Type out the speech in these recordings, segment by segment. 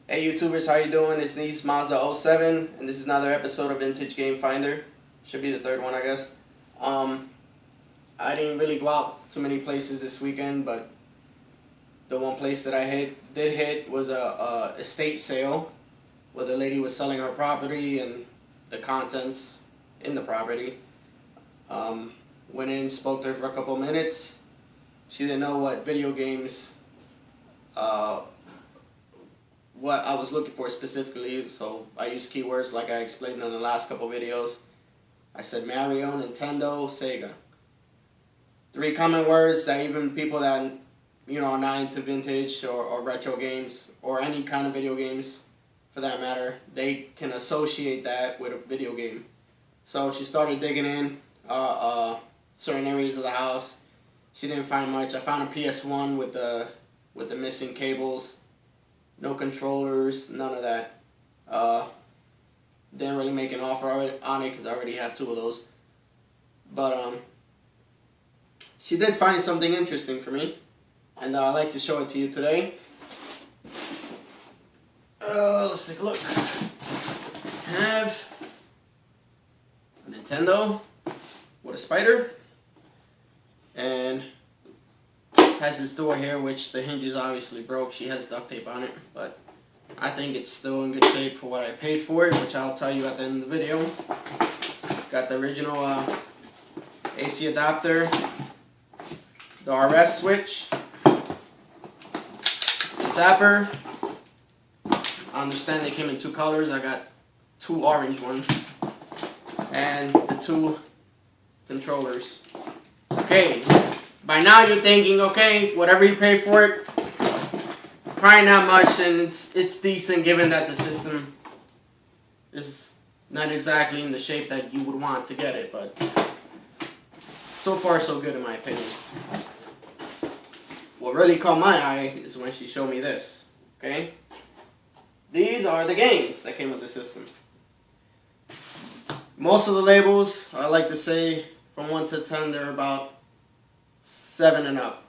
Hey YouTubers, how you doing? It's Nice Mazda 07, and this is another episode of Vintage Game Finder. Should be the third one, I guess. I didn't really go out too many places this weekend, but the one place that I did hit was a estate sale, where the lady was selling her property and the contents in the property. Went in, spoke to her for a couple minutes. She didn't know what video games, what I was looking for specifically, so I used keywords like I explained in the last couple videos. I said Mario, Nintendo, Sega. 3 common words that even people that, are not into vintage or retro games, or any kind of video games for that matter, they can associate that with a video game. So she started digging in certain areas of the house. She didn't find much. I found a PS1 with the missing cables. No controllers, none of that. Didn't really make an offer on it because I already have 2 of those. But she did find something interesting for me, and I'd like to show it to you today. Let's take a look. I have a Nintendo with a spider, and has this door here, which the hinge is obviously broke. She has duct tape on it, but I think it's still in good shape for what I paid for it, which I'll tell you at the end of the video. Got the original AC adapter, the RF switch, the zapper. I understand they came in 2 colors. I got 2 orange ones, and the 2 controllers. Okay. By now you're thinking, okay, whatever you pay for it, probably not much, and it's decent given that the system is not exactly in the shape that you would want to get it, but so far so good in my opinion. What really caught my eye is when she showed me this, okay? These are the games that came with the system. Most of the labels, I like to say, from 1 to 10, they're about 7 and up.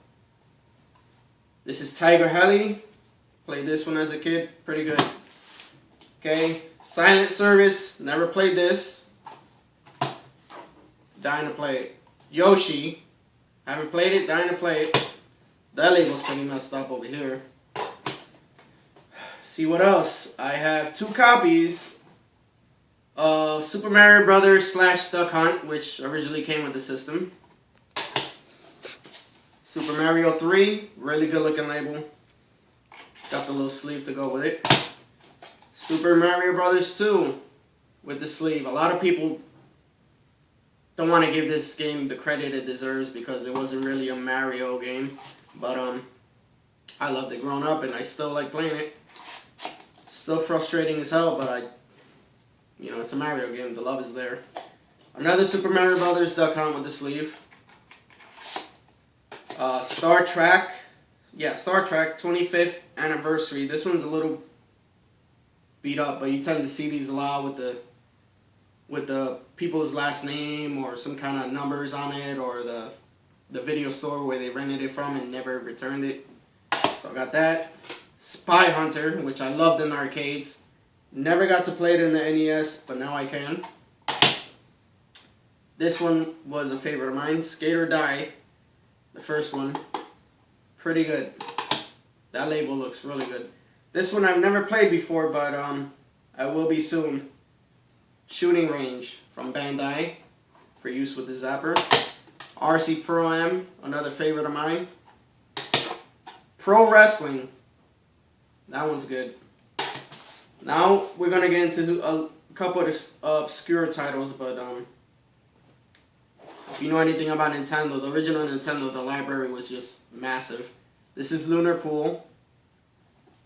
This is Tiger Heli. Played this one as a kid. Pretty good. Okay. Silent Service. Never played this. Dying to play it. Yoshi. Haven't played it. Dying to play it. That label's pretty messed up over here. See what else? I have 2 copies of Super Mario Brothers / Duck Hunt, which originally came with the system. Super Mario 3, really good looking label. Got the little sleeve to go with it. Super Mario Brothers 2 with the sleeve. A lot of people don't want to give this game the credit it deserves because it wasn't really a Mario game. But I loved it growing up and I still like playing it. Still frustrating as hell, but it's a Mario game. The love is there. Another Super Mario Brothers Duck Hunt with the sleeve. Star Trek 25th anniversary. This one's a little beat up, but you tend to see these a lot with the people's last name or some kind of numbers on it, or the video store where they rented it from and never returned it. So I got that. Spy Hunter, which I loved in arcades. Never got to play it in the NES, but now I can. This one was a favorite of mine. Skate or Die. The first one, pretty good. That label looks really good. This one I've never played before, but I will be soon. Shooting Range from Bandai for use with the zapper. RC Pro-Am, another favorite of mine. Pro Wrestling, that one's good. Now we're gonna get into a couple of obscure titles, but if you know anything about Nintendo, the original Nintendo, the library was just massive. This is Lunar Pool.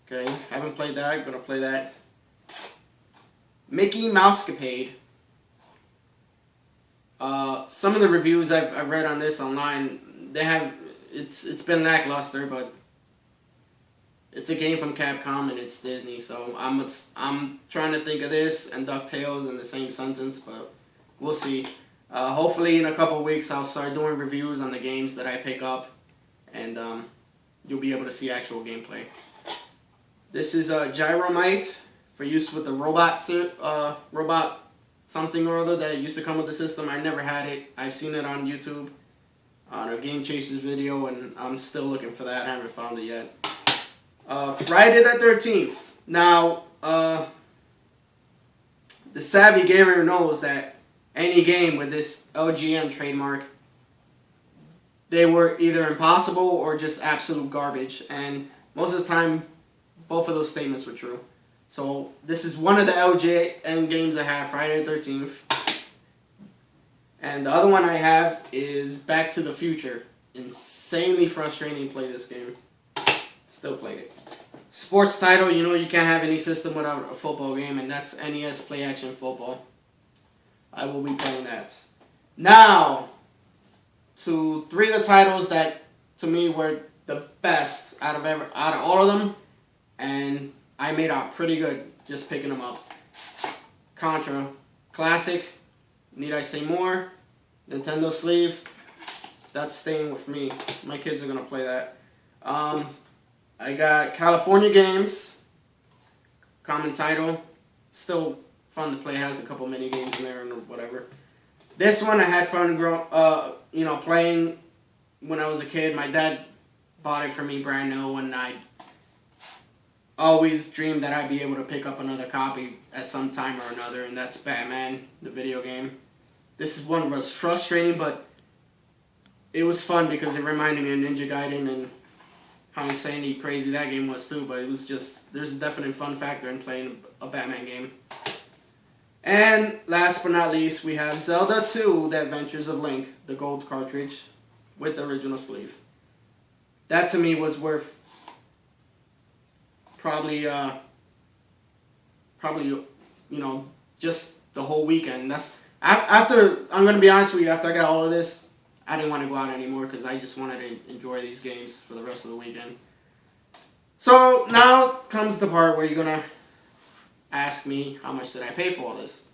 Okay, haven't played that, gonna play that. Mickey Mousecapade. Some of the reviews I've read on this online, it's been lackluster, but it's a game from Capcom and it's Disney, so I'm trying to think of this and DuckTales in the same sentence, but we'll see. Hopefully in a couple weeks I'll start doing reviews on the games that I pick up, and you'll be able to see actual gameplay. This is a Gyromite for use with the robot something or other that used to come with the system. I never had it. I've seen it on YouTube on a Game Chasers video, and I'm still looking for that. I haven't found it yet. Friday the 13th. Now, the savvy gamer knows that any game with this LGN trademark, they were either impossible or just absolute garbage. And most of the time, both of those statements were true. So this is one of the LGN games I have, Friday the 13th. And the other one I have is Back to the Future. Insanely frustrating to play this game. Still played it. Sports title, you know you can't have any system without a football game, and that's NES Play Action Football. I will be playing that. Now, to three of the titles that, to me, were the best out of all of them, and I made out pretty good just picking them up. Contra Classic, need I say more? Nintendo sleeve, that's staying with me. My kids are going to play that. I got California Games, common title, still fun to play, has a couple mini games in there and whatever. This one I had fun playing when I was a kid. My dad bought it for me brand new, and I always dreamed that I'd be able to pick up another copy at some time or another, and that's Batman, the video game. This one was frustrating, but it was fun because it reminded me of Ninja Gaiden and how insanely crazy that game was too, but it was just, there's a definite fun factor in playing a Batman game. And last but not least, we have Zelda 2, The Adventures of Link, the gold cartridge with the original sleeve. That to me was worth probably just the whole weekend. That's after, I'm going to be honest with you, after I got all of this, I didn't want to go out anymore because I just wanted to enjoy these games for the rest of the weekend. So now comes the part where you're going to ask me how much did I pay for all this.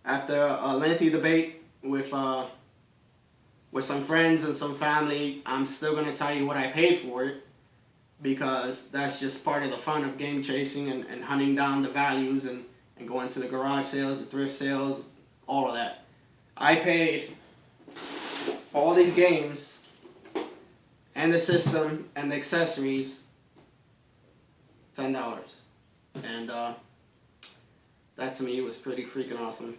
After a lengthy debate with some friends and some family, I'm still going to tell you what I paid for it because that's just part of the fun of game chasing and hunting down the values and going to the garage sales, the thrift sales, all of that. I paid for all these games and the system and the accessories $10. And that to me was pretty freaking awesome.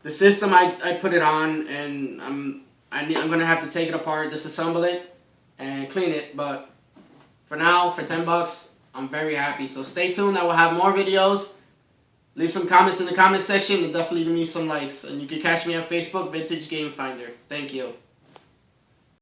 The system, I put it on, and I'm going to have to take it apart, disassemble it, and clean it. But for now, for $10, I'm very happy. So stay tuned. I will have more videos. Leave some comments in the comment section and definitely leave me some likes. And you can catch me on Facebook, Vintage Game Finder. Thank you.